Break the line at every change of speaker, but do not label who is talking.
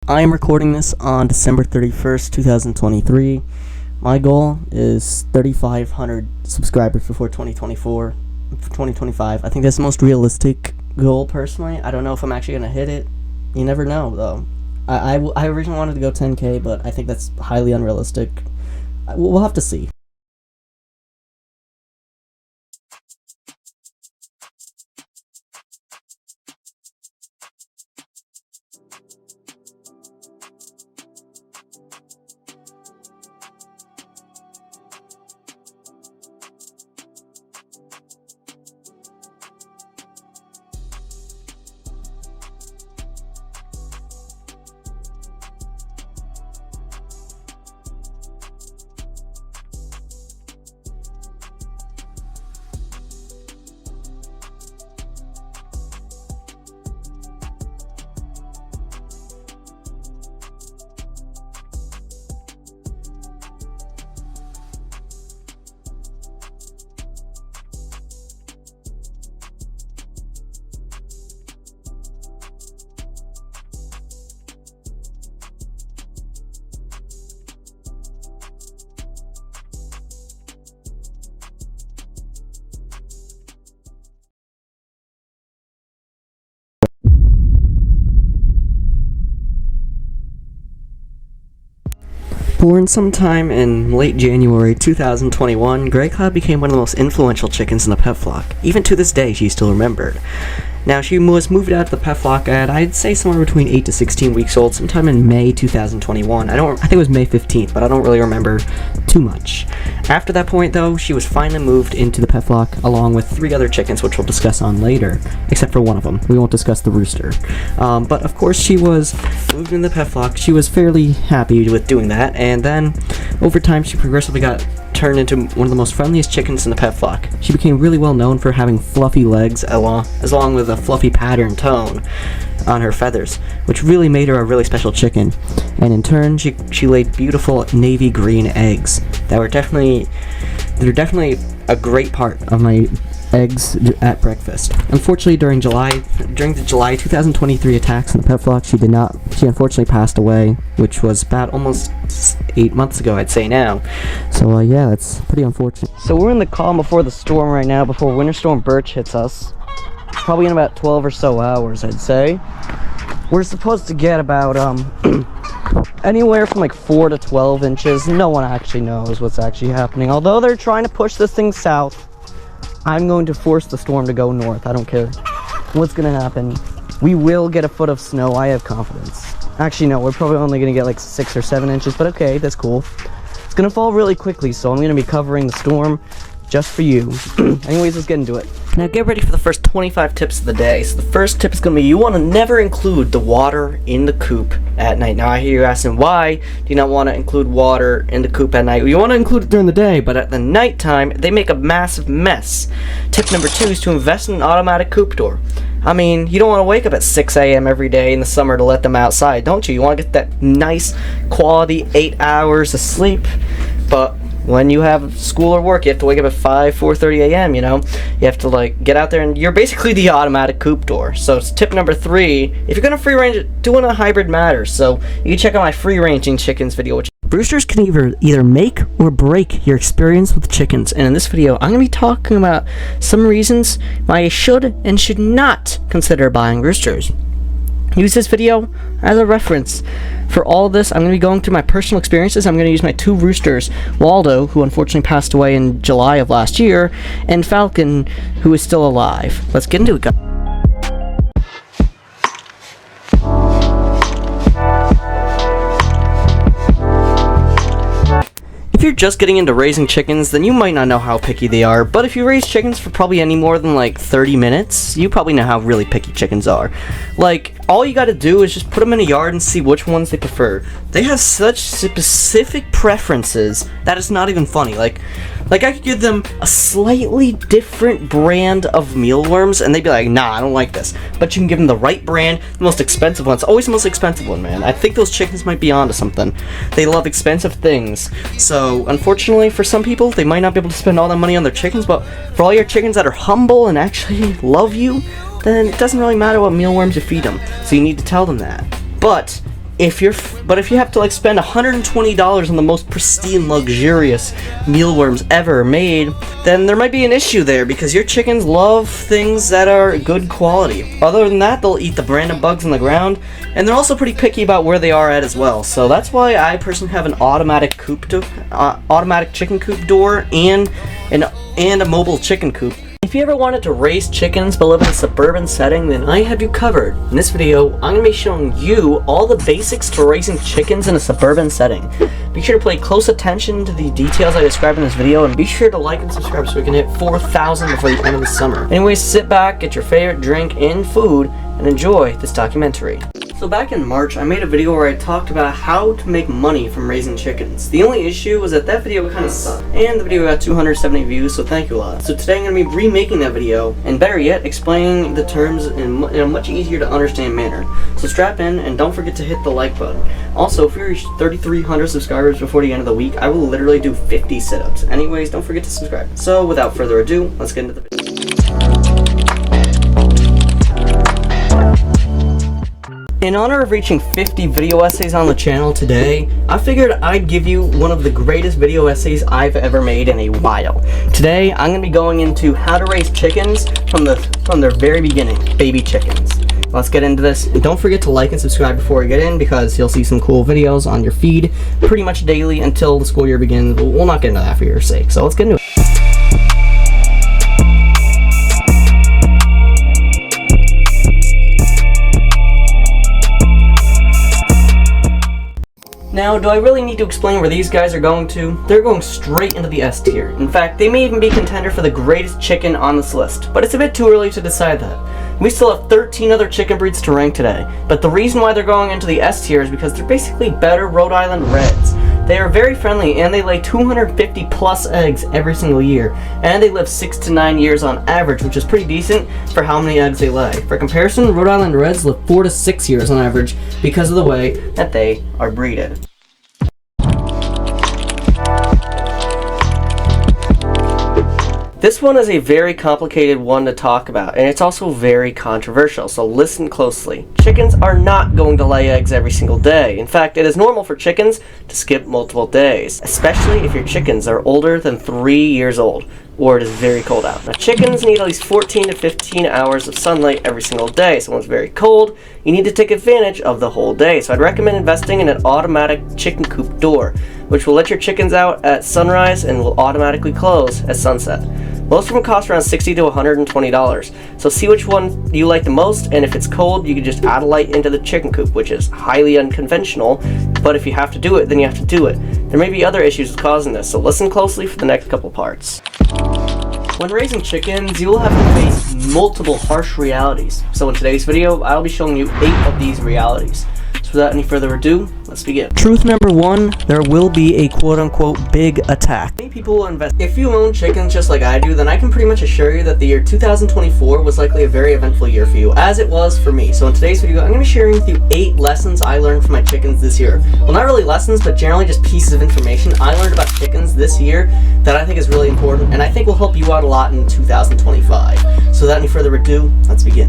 I am recording this on December 31st, 2023. My goal is 3,500 subscribers before 2025. I think that's the most realistic goal, personally. I don't know if I'm actually going to hit it. You never know, though. I originally wanted to go 10K, but I think that's highly unrealistic. We'll have to see. Born sometime in late January 2021, Grey Cloud became one of the most influential chickens in the pet flock. Even to this day, she's still remembered. Now, she was moved out of the pet flock at, I'd say, somewhere between 8 to 16 weeks old, sometime in May 2021. I think it was May 15th, but I don't really remember too much. After that point, though, she was finally moved into the pet flock, along with 3 other chickens, which we'll discuss on later, except for one of them. We won't discuss the rooster. But, of course, she was moved into the pet flock. She was fairly happy with doing that, and then, over time, she progressively got turned into one of the most friendliest chickens in the pet flock. She became really well known for having fluffy legs along with a fluffy pattern tone on her feathers, which really made her a really special chicken. And in turn, she laid beautiful navy green eggs they're definitely a great part of my eggs at breakfast. Unfortunately, during the July 2023 attacks in the pet flock, she unfortunately passed away, which was about almost 8 months ago, I'd say now. So yeah, that's pretty unfortunate. So we're in the calm before the storm right now, before Winter Storm Birch hits us. Probably in about 12 or so hours, I'd say. We're supposed to get about anywhere from like 4 to 12 inches. No one actually knows what's actually happening. Although they're trying to push this thing south, I'm going to force the storm to go north. I don't care what's going to happen. We will get a foot of snow. I have confidence. Actually, no, we're probably only going to get like 6 or 7 inches, but okay, that's cool. It's going to fall really quickly, so I'm going to be covering the storm just for you. Anyways, let's get into it. Now get ready for the first 25 tips of the day. So the first tip is going to be, you want to never include the water in the coop at night. Now I hear you asking, why do you not want to include water in the coop at night? Well, you want to include it during the day, but at the nighttime, they make a massive mess. Tip number 2 is to invest in an automatic coop door. I mean, you don't want to wake up at 6 a.m. every day in the summer to let them outside, don't you? You want to get that nice quality 8 hours of sleep, but when you have school or work, you have to wake up at 4:30 a.m., you know? You have to, like, get out there, and you're basically the automatic coop door. So it's tip number 3. If you're going to free range it, doing a hybrid matters. So you can check out my free ranging chickens video, which roosters can either make or break your experience with chickens. And in this video, I'm going to be talking about some reasons why you should and should not consider buying roosters. Use this video as a reference. For all of this, I'm going to be going through my personal experiences. I'm going to use my 2 roosters, Waldo, who unfortunately passed away in July of last year, and Falcon, who is still alive. Let's get into it, guys. If you're just getting into raising chickens, then you might not know how picky they are, but if you raise chickens for probably any more than like 30 minutes, you probably know how really picky chickens are. Like, all you gotta do is just put them in a yard and see which ones they prefer. They have such specific preferences that it's not even funny. Like I could give them a slightly different brand of mealworms, and they'd be like, nah, I don't like this. But you can give them the right brand, the most expensive one. It's always the most expensive one, man. I think those chickens might be onto something. They love expensive things. So, unfortunately, for some people, they might not be able to spend all that money on their chickens, but for all your chickens that are humble and actually love you, then it doesn't really matter what mealworms you feed them. So you need to tell them that. But if you have to like spend $120 on the most pristine, luxurious mealworms ever made, then there might be an issue there because your chickens love things that are good quality. Other than that, they'll eat the random bugs on the ground, and they're also pretty picky about where they are at as well. So that's why I personally have an automatic chicken coop door and a mobile chicken coop. If you ever wanted to raise chickens but live in a suburban setting, then I have you covered. In this video, I'm going to be showing you all the basics to raising chickens in a suburban setting. Be sure to pay close attention to the details I describe in this video, and be sure to like and subscribe so we can hit 4,000 before the end of the summer. Anyways, sit back, get your favorite drink and food, and enjoy this documentary. So back in March, I made a video where I talked about how to make money from raising chickens. The only issue was that video kind of sucked, and the video got 270 views, so thank you a lot. So today I'm going to be remaking that video, and better yet, explaining the terms in a much easier to understand manner. So strap in, and don't forget to hit the like button. Also, if we reach 3,300 subscribers before the end of the week, I will literally do 50 sit-ups. Anyways, don't forget to subscribe. So without further ado, let's get into the video. In honor of reaching 50 video essays on the channel today, I figured I'd give you one of the greatest video essays I've ever made in a while. Today, I'm going to be going into how to raise chickens from their very beginning, baby chickens. Let's get into this, and don't forget to like and subscribe before we get in, because you'll see some cool videos on your feed pretty much daily until the school year begins. We'll not get into that for your sake, so let's get into it. Now, do I really need to explain where these guys are going to? They're going straight into the S tier. In fact, they may even be contender for the greatest chicken on this list, but it's a bit too early to decide that. We still have 13 other chicken breeds to rank today, but the reason why they're going into the S tier is because they're basically better Rhode Island Reds. They are very friendly, and they lay 250 plus eggs every single year, and they live 6 to 9 years on average, which is pretty decent for how many eggs they lay. For comparison, Rhode Island Reds live 4 to 6 years on average because of the way that they are breeded. This one is a very complicated one to talk about, and it's also very controversial, so listen closely. Chickens are not going to lay eggs every single day. In fact, it is normal for chickens to skip multiple days, especially if your chickens are older than 3 years old, or it is very cold out. Now, chickens need at least 14 to 15 hours of sunlight every single day, so when it's very cold, you need to take advantage of the whole day. So I'd recommend investing in an automatic chicken coop door, which will let your chickens out at sunrise and will automatically close at sunset. Most of them cost around $60 to $120, so see which one you like the most, and if it's cold, you can just add a light into the chicken coop, which is highly unconventional, but if you have to do it, then you have to do it. There may be other issues with causing this, so listen closely for the next couple parts. When raising chickens, you will have to face multiple harsh realities. So in today's video, I'll be showing you 8 of these realities. So without any further ado, let's begin. Truth number 1, there will be a quote-unquote big attack. Many people will invest. If you own chickens just like I do, then I can pretty much assure you that the year 2024 was likely a very eventful year for you, as it was for me. So in today's video, I'm going to be sharing with you 8 lessons I learned from my chickens this year. Well, not really lessons, but generally just pieces of information I learned about chickens this year that I think is really important, and I think will help you out a lot in 2025. So without any further ado, let's begin.